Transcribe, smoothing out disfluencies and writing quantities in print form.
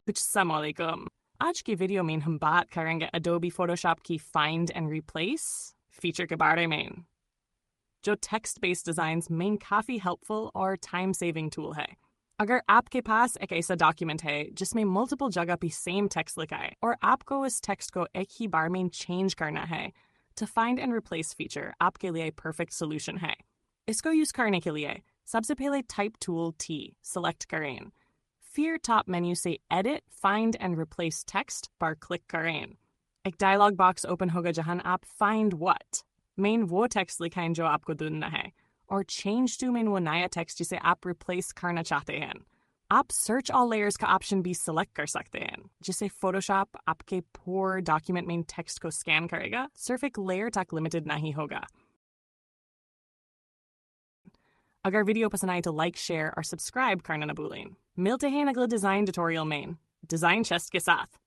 अस्सलामुअलैकुम। आज की वीडियो में हम बात करेंगे Adobe Photoshop की Find and Replace फीचर के बारे में, जो टेक्स्ट बेस्ड डिज़ाइंस में काफ़ी हेल्पफुल और टाइम सेविंग टूल है। अगर आपके पास एक ऐसा डॉक्यूमेंट है जिसमें मल्टीपल जगह पे सेम टेक्स्ट लिखा है और आपको इस टेक्स्ट को एक ही बार में चेंज करना है, तो फाइंड एंड रिप्लेस फीचर आपके लिए परफेक्ट सोल्यूशन है। इसको यूज़ करने के लिए सबसे पहले टाइप टूल T सेलेक्ट करें, फिर टॉप मेन्यू से edit, find and replace text पर क्लिक करें। एक डायलॉग बॉक्स ओपन होगा जहां आप फाइंड व्हाट मेन वो टेक्स्ट लिखें जो आपको ढूंढना है, और चेंज टू मेन वो नया टेक्स्ट जिसे आप रिप्लेस करना चाहते हैं। आप सर्च ऑल लेयर्स का ऑप्शन भी सिलेक्ट कर सकते हैं, जिससे फोटोशॉप आपके पूरे डॉक्यूमेंट में टेक्स्ट को स्कैन करेगा, सिर्फ एक लेयर तक लिमिटेड नहीं होगा। अगर वीडियो पसंद आए तो लाइक, शेयर और सब्सक्राइब करना न भूलें। मिलते हैं अगले डिज़ाइन ट्यूटोरियल में, डिज़ाइन चेस्ट के साथ।